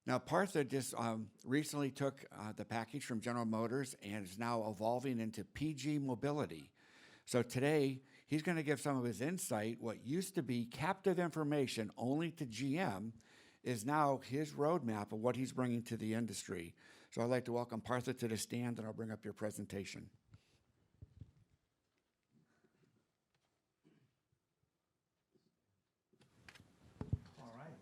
Now, Partha just recently took the package from General Motors and is now evolving into PG Mobility. So today, he's going to give some of his insight. What used to be captive information only to GM is now his roadmap of what he's bringing to the industry. So I'd like to welcome Partha to the stand, and I'll bring up your presentation. All right.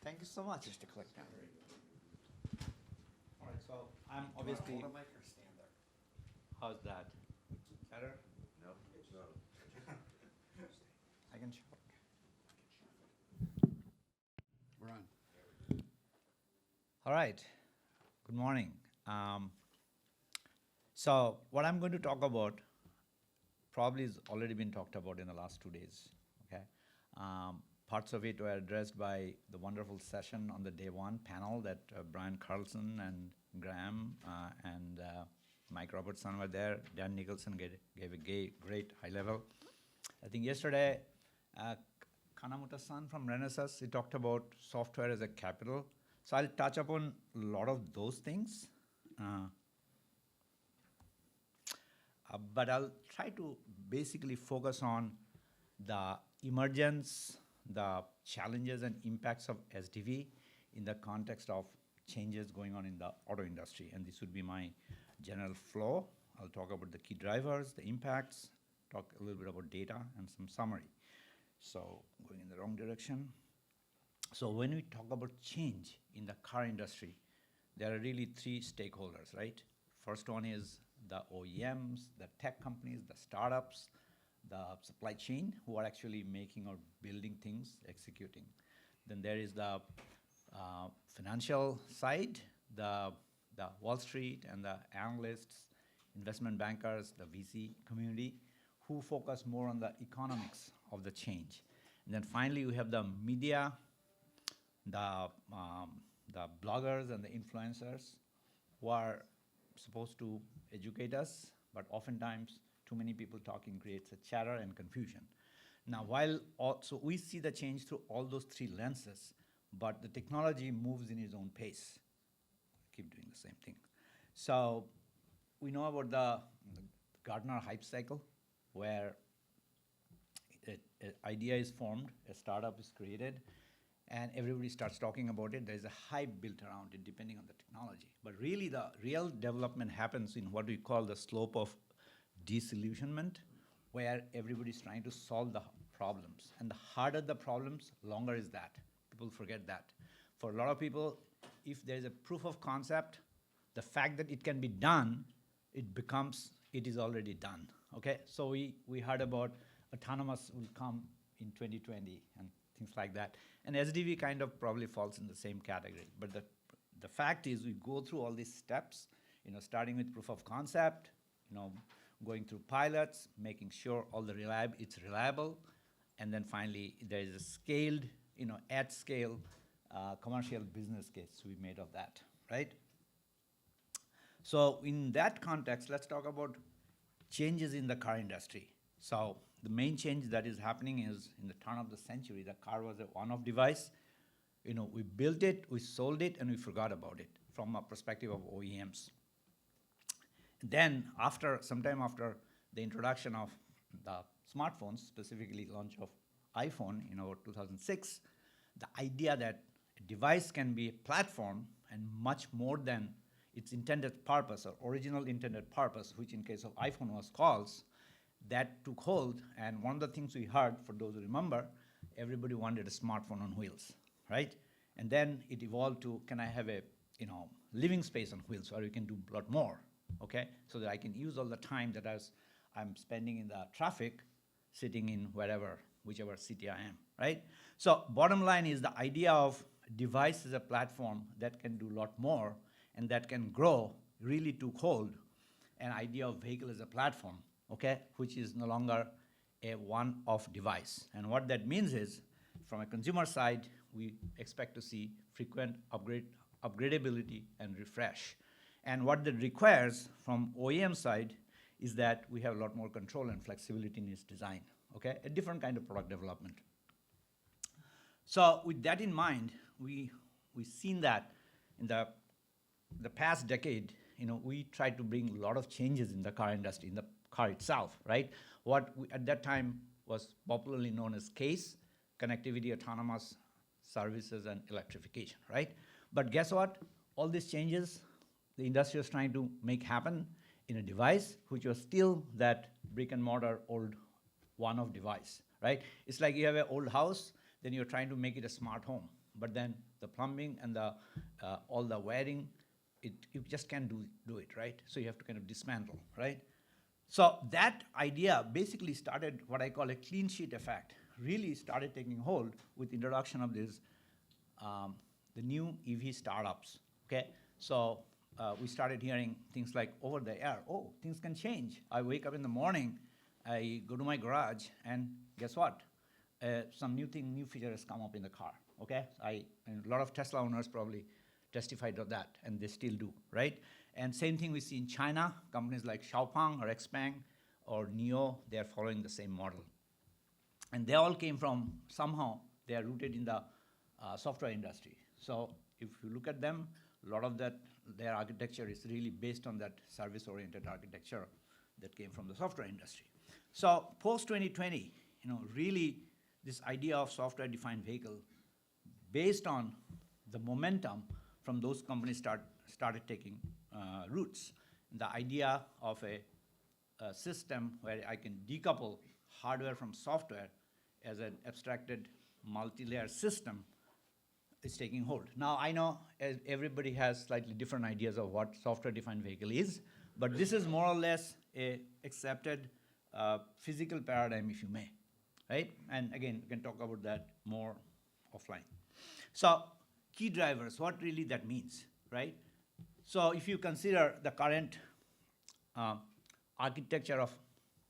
Thank you so much. Just to click down. All right, so I'm obviously. Hold a mic or stand there? How's that? Better? No. I can show. We're on. All right. Good morning. So what I'm going to talk about probably has already been talked about in the last 2 days. Okay. Parts of it were addressed by the wonderful session on the day one panel that Brian Carlson and Graham and Mike Robertson were there. Dan Nicholson gave a great high level. I think yesterday, Kanamoto-san from Renesas, he talked about software as a capital. So I'll touch upon a lot of those things. But I'll try to basically focus on the emergence, the challenges and impacts of SDV in the context of changes going on in the auto industry. And this would be my general flow. I'll talk about the key drivers, the impacts, talk a little bit about data and some summary. So going in the wrong direction. So when we talk about change in the car industry, there are really three stakeholders, right? First one is the OEMs, the tech companies, the startups, the supply chain who are actually making or building things, executing. Then there is the financial side, the Wall Street and the analysts, investment bankers, the VC community who focus more on the economics of the change. And then finally we have the media, the bloggers and the influencers who are supposed to educate us, but oftentimes too many people talking creates a chatter and confusion. Now, so we see the change through all those three lenses, but the technology moves in its own pace. Keep doing the same thing. So we know about the Gartner hype cycle, where an idea is formed, a startup is created, and everybody starts talking about it. There's a hype built around it depending on the technology. But really the real development happens in what we call the slope of disillusionment, where everybody's trying to solve the problems. And the harder the problems, longer is that. People forget that. For a lot of people, if there's a proof of concept, the fact that it can be done, it is already done. Okay? So we heard about autonomous will come in 2020 and things like that. And SDV kind of probably falls in the same category. But the fact is we go through all these steps, starting with proof of concept, going through pilots, making sure it's reliable, and then finally there is a scaled, at scale commercial business case we made of that, right? So in that context, let's talk about changes in the car industry. So the main change that is happening is in the turn of the century, the car was a one-off device. We built it, we sold it, and we forgot about it from a perspective of OEMs. Then sometime after the introduction of the smartphones, specifically launch of iPhone in about 2006, the idea that a device can be a platform and much more than its intended purpose or original intended purpose, which in case of iPhone was calls, that took hold. And one of the things we heard, for those who remember, everybody wanted a smartphone on wheels, right? And then it evolved to, can I have a living space on wheels where we can do a lot more, okay? So that I can use all the time that I'm spending in the traffic, sitting in whichever city I am, right? So bottom line is the idea of device as a platform that can do a lot more and that can grow really took hold. An idea of vehicle as a platform, okay, which is no longer a one-off device. And what that means is, from a consumer side, we expect to see frequent upgradability and refresh. And what that requires from OEM side is that we have a lot more control and flexibility in its design, okay? A different kind of product development. So with that in mind, we we've seen that in the past decade, we tried to bring a lot of changes in the car industry, in the car itself, right? What at that time was popularly known as CASE, connectivity, autonomous services, and electrification, right? But guess what? All these changes, the industry was trying to make happen in a device which was still that brick and mortar old one-off device, right? It's like you have an old house, then you're trying to make it a smart home. But then the plumbing and all the wiring, you just can't do it, right? So you have to kind of dismantle, right? So that idea basically started what I call a clean sheet effect, really started taking hold with introduction of this, the new EV startups, okay? So we started hearing things like over the air, oh, things can change. I wake up in the morning, I go to my garage, and guess what? Some new feature has come up in the car, okay? And a lot of Tesla owners probably testified to that, and they still do, right? And same thing we see in China, companies like Xiaopeng or Xpeng or NIO, they are following the same model. And they all came from, somehow, they are rooted in the software industry. So if you look at them, a lot of their architecture is really based on that service-oriented architecture that came from the software industry. So post-2020, really this idea of software-defined vehicle, based on the momentum from those companies started taking roots. The idea of a system where I can decouple hardware from software as an abstracted multi-layer system is taking hold. Now, I know everybody has slightly different ideas of what software-defined vehicle is, but this is more or less a accepted physical paradigm, if you may, right? And again, we can talk about that more offline. So key drivers, what really that means, right? So if you consider the current architecture of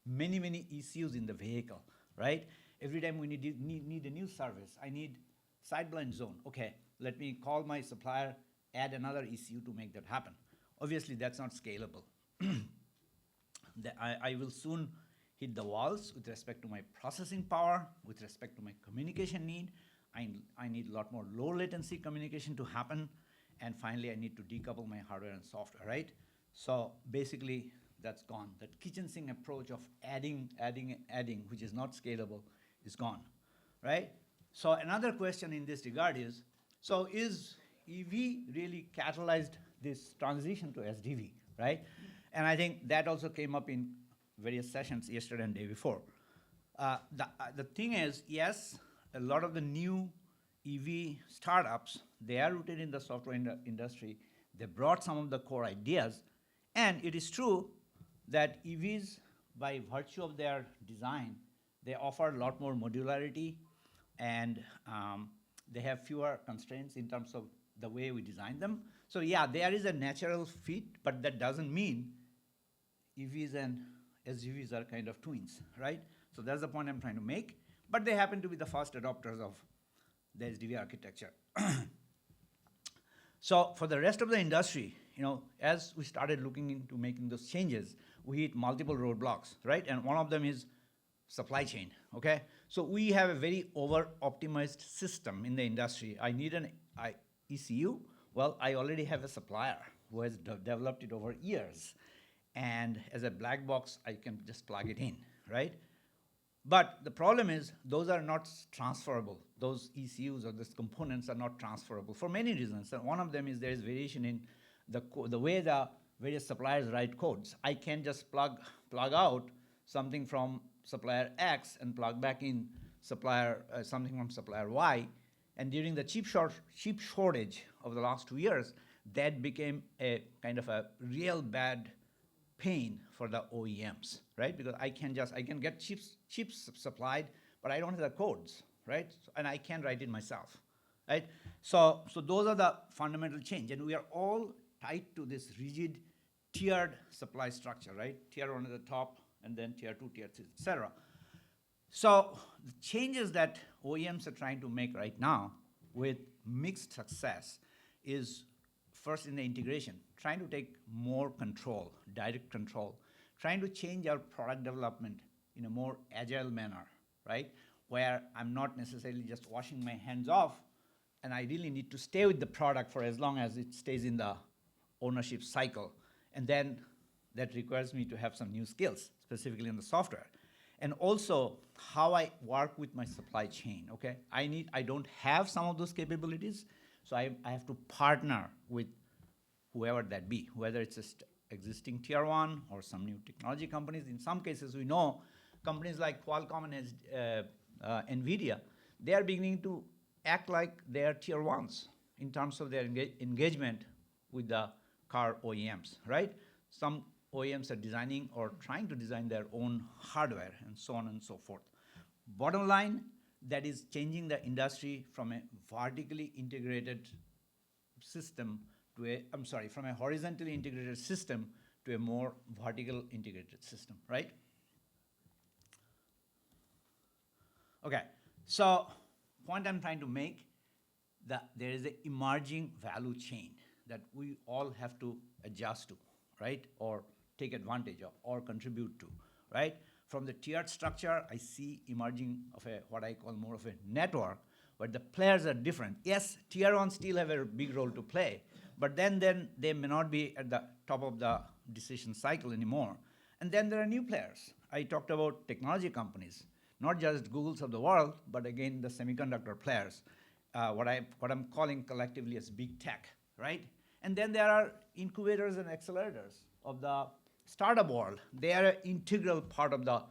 many ECUs in the vehicle, right? Every time we need a new service, I need side-blind zone. Okay, let me call my supplier, add another ECU to make that happen. Obviously, that's not scalable. I will soon hit the walls with respect to my processing power, with respect to my communication need. I need a lot more low latency communication to happen. And finally, I need to decouple my hardware and software, right? So basically, that's gone. That kitchen sink approach of adding, which is not scalable, is gone, right? So another question in this regard is, so is EV really catalyzed this transition to SDV, right? And I think that also came up in various sessions yesterday and day before. The thing is, yes, a lot of the new EV startups, they are rooted in the software industry. They brought some of the core ideas. And it is true that EVs, by virtue of their design, they offer a lot more modularity, and they have fewer constraints in terms of the way we design them. So yeah, there is a natural fit, but that doesn't mean EVs and SUVs are kind of twins, right? So that's the point I'm trying to make. But they happen to be the first adopters of the SDV architecture. So for the rest of the industry, as we started looking into making those changes, we hit multiple roadblocks, right? And one of them is supply chain, okay? So we have a very over-optimized system in the industry. I need an ECU. Well, I already have a supplier who has developed it over years. And as a black box, I can just plug it in, right? But the problem is those are not transferable. Those ECUs or those components are not transferable for many reasons. And one of them is there is variation in the way the various suppliers write codes. I can't just plug out something from supplier X and plug back in something from supplier Y. And during the chip shortage of the last 2 years, that became a kind of a real bad pain for the OEMs, right? Because I can get chips supplied, but I don't have the codes, right? And I can't write it myself, right? So those are the fundamental change, and we are all tied to this rigid tiered supply structure, right? Tier 1 at the top, and then tier 2, tier 3, et cetera. So the changes that OEMs are trying to make right now with mixed success is first in the integration, trying to take more control, direct control, trying to change our product development in a more agile manner, right? Where I'm not necessarily just washing my hands off and I really need to stay with the product for as long as it stays in the ownership cycle. And then that requires me to have some new skills, specifically in the software. And also how I work with my supply chain, okay? I don't have some of those capabilities, so I have to partner with whoever that be, whether it's existing tier one or some new technology companies. In some cases, we know companies like Qualcomm and NVIDIA, they are beginning to act like they are tier ones in terms of their engagement with the car OEMs, right? Some OEMs are designing or trying to design their own hardware and so on and so forth. Bottom line, that is changing the industry from a vertically integrated system to from a horizontally integrated system to a more vertical integrated system, right? Okay, so point I'm trying to make, that there is an emerging value chain that we all have to adjust to, right? Or take advantage of or contribute to, right? From the tiered structure, I see emerging of what I call more of a network, where the players are different. Yes, tier one still have a big role to play, but then they may not be at the top of the decision cycle anymore. And then there are new players. I talked about technology companies, not just Googles of the world, but again, the semiconductor players, what I'm calling collectively as big tech, right? And then there are incubators and accelerators of the startup world. They are an integral part of the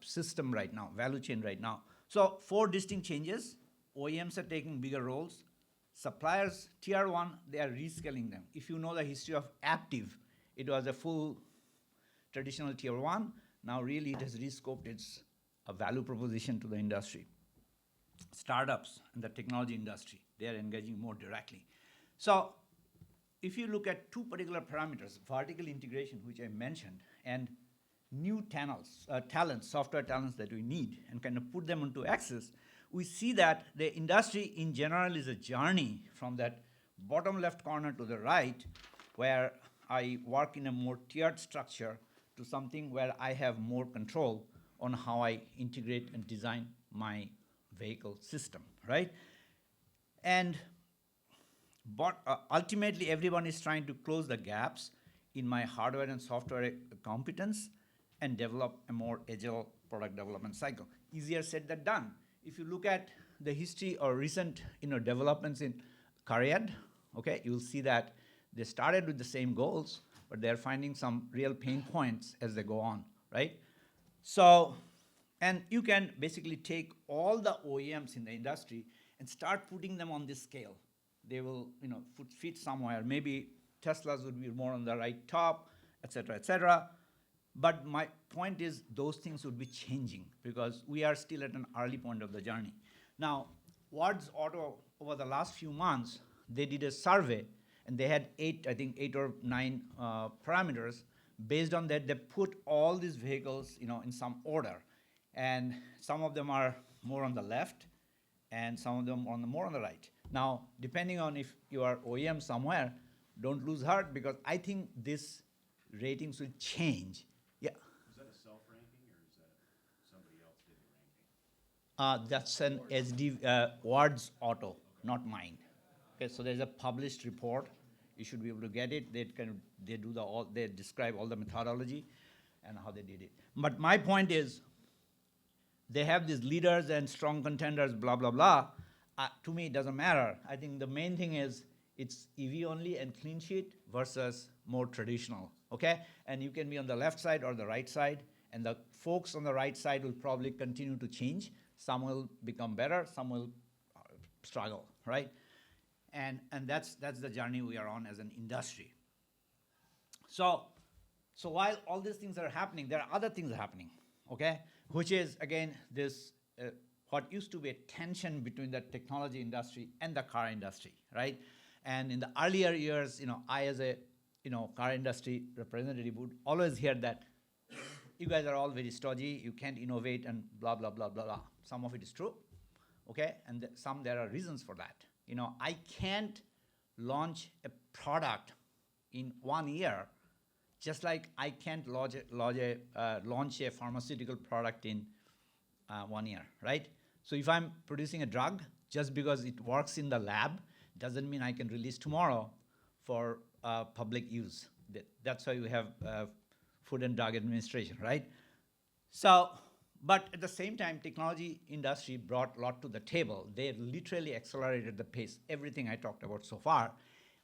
system right now, value chain right now. So 4 distinct changes. OEMs are taking bigger roles. Suppliers, tier one, they are rescaling them. If you know the history of Aptiv, it was a full traditional tier one. Now really it has rescoped its value proposition to the industry. Startups in the technology industry, they are engaging more directly. So if you look at 2 particular parameters, vertical integration, which I mentioned, and new talents, software talents that we need, and kind of put them into access, we see that the industry in general is a journey from that bottom left corner to the right, where I work in a more tiered structure, to something where I have more control on how I integrate and design my vehicle system, right? But ultimately, everyone is trying to close the gaps in my hardware and software competence and develop a more agile product development cycle. Easier said than done. If you look at the history or recent developments in CARIAD, okay, you'll see that they started with the same goals, but they're finding some real pain points as they go on, right? So, and you can basically take all the OEMs in the industry and start putting them on this scale. They will, fit somewhere. Maybe Teslas would be more on the right top, et cetera, et cetera. But my point is those things would be changing because we are still at an early point of the journey. Now, Wards Auto, over the last few months, they did a survey, and they had 8 or 9 parameters. Based on that, they put all these vehicles, in some order. And some of them are more on the left, and some of them more on the right. Now, depending on if you are OEM somewhere, don't lose heart, because I think this ratings will change. Yeah. Is that a self-ranking, or is that somebody else did the ranking? That's an SD Wards Auto, not mine. Okay, so there's a published report. You should be able to get it. They describe all the methodology and how they did it. But my point is, they have these leaders and strong contenders, blah, blah, blah. To me, it doesn't matter. I think the main thing is it's EV only and clean sheet versus more traditional, okay? And you can be on the left side or the right side, and the folks on the right side will probably continue to change. Some will become better, some will struggle, right? And that's the journey we are on as an industry. So while all these things are happening, there are other things happening, okay? Which is, again, this what used to be a tension between the technology industry and the car industry, right? And in the earlier years, I as a car industry representative would always hear that you guys are all very stodgy, you can't innovate, and blah, blah, blah, blah, blah. Some of it is true, okay? And there are reasons for that. I can't launch a product in 1 year, just like I can't launch a pharmaceutical product in 1 year, right? So if I'm producing a drug, just because it works in the lab, doesn't mean I can release tomorrow for public use. That's why we have Food and Drug Administration, right? So, but at the same time, technology industry brought a lot to the table. They literally accelerated the pace. Everything I talked about so far,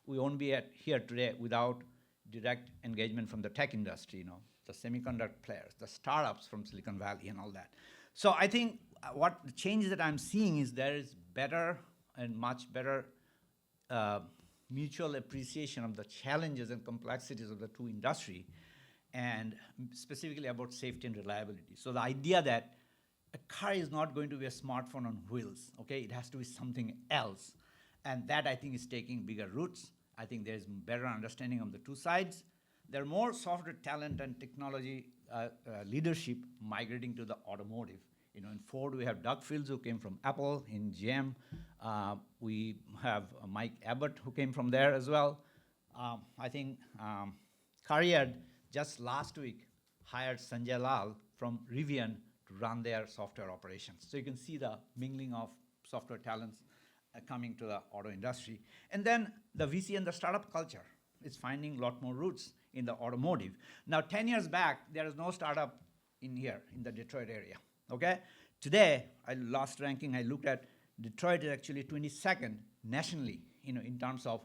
we won't be here today without direct engagement from the tech industry, the semiconductor players, the startups from Silicon Valley and all that. So I think what the change that I'm seeing is there is better and much better mutual appreciation of the challenges and complexities of the two industry, and specifically about safety and reliability. So the idea that a car is not going to be a smartphone on wheels, okay? It has to be something else. And that, I think, is taking bigger roots. I think there's better understanding of the two sides. There are more software talent and technology leadership migrating to the automotive. In Ford, we have Doug Fields, who came from Apple. In GM, we have Mike Abbott, who came from there as well. I think Carrier just last week hired Sanjay Lal from Rivian to run their software operations. So you can see the mingling of software talents coming to the auto industry. And then the VC and the startup culture is finding a lot more roots in the automotive. Now, 10 years back, there is no startup in here, in the Detroit area, okay? Today, last ranking I looked at, Detroit is actually 22nd nationally, in terms of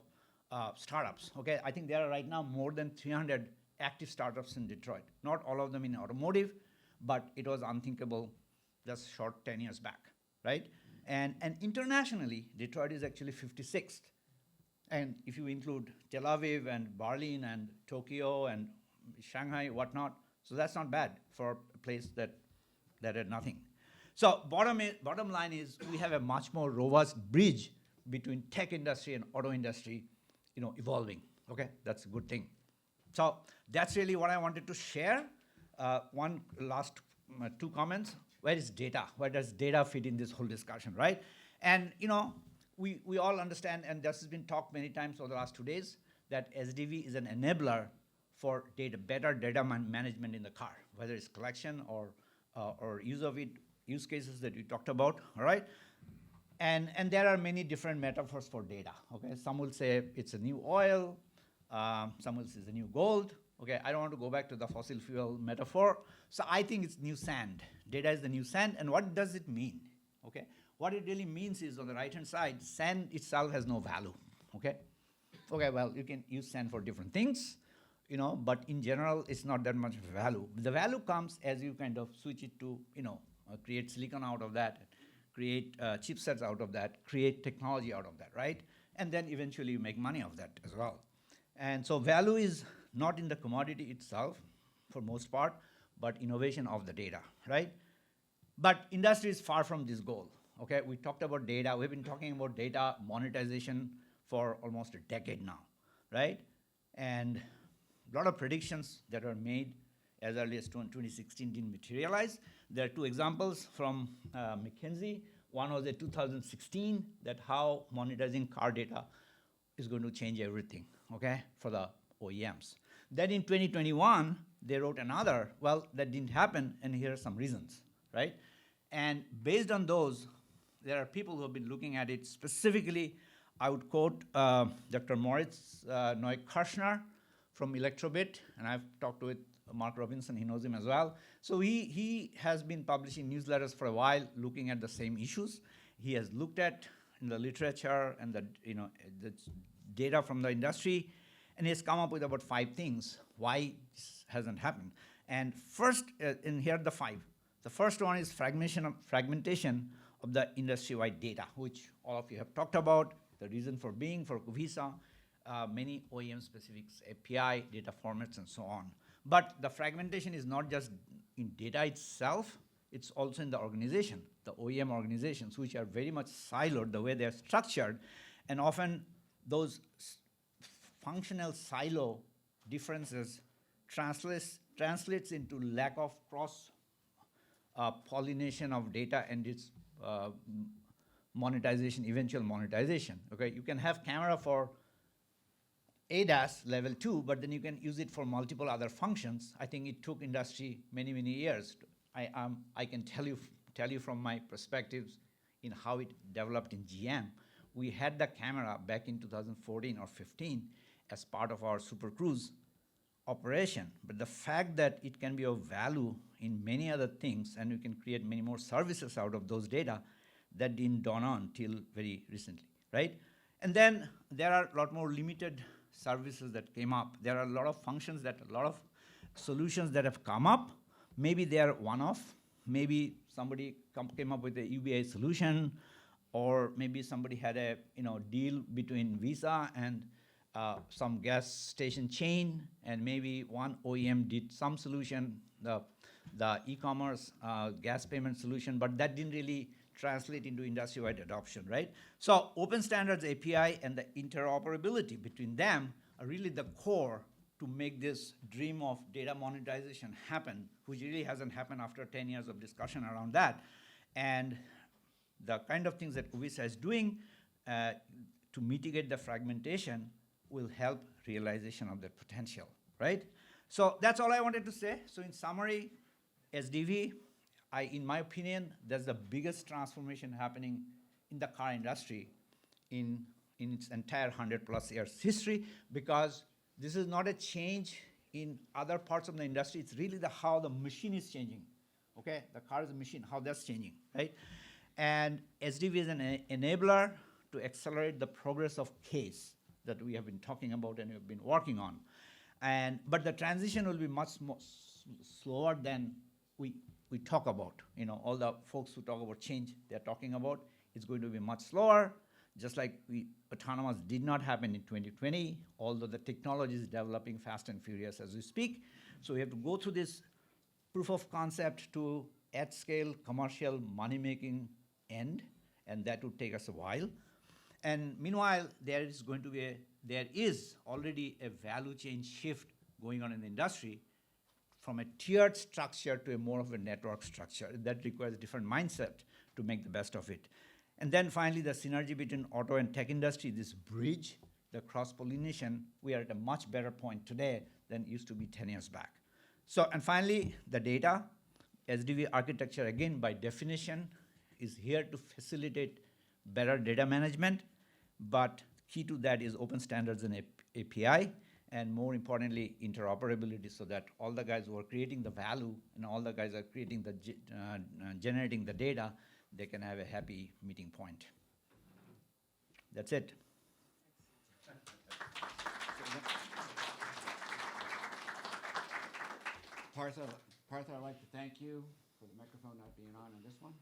startups, okay? I think there are right now more than 300 active startups in Detroit. Not all of them in automotive, but it was unthinkable just short 10 years back, right? And internationally, Detroit is actually 56th. And if you include Tel Aviv and Berlin and Tokyo and Shanghai, whatnot, so that's not bad for a place that had nothing. So bottom line is we have a much more robust bridge between tech industry and auto industry, evolving, okay? That's a good thing. So that's really what I wanted to share. One last two comments. Where is data? Where does data fit in this whole discussion, right? And we all understand, and this has been talked many times over the last 2 days, that SDV is an enabler for better data management in the car, whether it's collection or use of it, use cases that we talked about, all right? And there are many different metaphors for data, okay? Some will say it's a new oil, some will say it's a new gold, okay? I don't want to go back to the fossil fuel metaphor. So I think it's new sand. Data is the new sand, and what does it mean, okay? What it really means is, on the right-hand side, sand itself has no value, okay? Okay, well, you can use sand for different things, but in general, it's not that much value. The value comes as you kind of switch it to, create silicon out of that, create chipsets out of that, create technology out of that, right? And then eventually you make money of that as well. And so value is not in the commodity itself, for most part, but innovation of the data, right? But industry is far from this goal, okay? We talked about data. We've been talking about data monetization for almost a decade now, right? And a lot of predictions that were made as early as 2016 didn't materialize. There are two examples from McKinsey. One was in 2016, that how monetizing car data is going to change everything, okay, for the OEMs. Then in 2021, they wrote another, well, that didn't happen, and here are some reasons, right? And based on those, there are people who have been looking at it specifically. I would quote Dr. Moritz Neukirchner from Electrobit, and I've talked with Mark Robinson, he knows him as well. So he has been publishing newsletters for a while looking at the same issues. He has looked at in the literature and the data from the industry, and he has come up with about 5 things why this hasn't happened. And first, and here are the 5. The first one is fragmentation of the industry-wide data, which all of you have talked about, the reason for being, for Visa, many OEM-specific API, data formats, and so on. But the fragmentation is not just in data itself, it's also in the organization, the OEM organizations, which are very much siloed the way they're structured, and often those functional silo differences translates into lack of cross pollination of data and its monetization, eventual monetization. Okay, you can have camera for ADAS level 2, but then you can use it for multiple other functions. I think it took industry many years. I can tell you from my perspectives in how it developed in GM. We had the camera back in 2014 or 15 as part of our Super Cruise operation. But the fact that it can be of value in many other things and we can create many more services out of those data, that didn't dawn on till very recently, right? And then there are a lot more limited services that came up. There are a lot of functions that, a lot of solutions that have come up. Maybe they are one-off. Maybe somebody came up with a UBI solution, or maybe somebody had a deal between Visa and some gas station chain, and maybe one OEM did some solution, the e-commerce gas payment solution, but that didn't really translate into industry-wide adoption, right? So open standards API and the interoperability between them are really the core to make this dream of data monetization happen, which really hasn't happened after 10 years of discussion around that. And the kind of things that UVISA is doing to mitigate the fragmentation will help realization of that potential, right? So that's all I wanted to say. So in summary, SDV, in my opinion, that's the biggest transformation happening in the car industry in its entire 100+ years history, because this is not a change in other parts of the industry. It's really how the machine is changing, okay? The car is a machine, how that's changing, right? And SDV is an enabler to accelerate the progress of case that we have been talking about and have been working on. But the transition will be much more slower than we talk about. All the folks who talk about change, they're talking about, it's going to be much slower, just like autonomous did not happen in 2020, although the technology is developing fast and furious as we speak. So we have to go through this proof of concept to at scale commercial money-making end, and that would take us a while. And meanwhile, there is already a value chain shift going on in the industry from a tiered structure to a more of a network structure. That requires a different mindset to make the best of it. And then finally, the synergy between auto and tech industry, this bridge, the cross-pollination, we are at a much better point today than it used to be 10 years back. So, and finally, the data. SDV architecture, again, by definition, is here to facilitate better data management, but key to that is open standards and API, and more importantly, interoperability, so that all the guys who are creating the value and all the guys are creating the generating the data, they can have a happy meeting point. That's it. Partha, I'd like to thank you for the microphone not being on this one.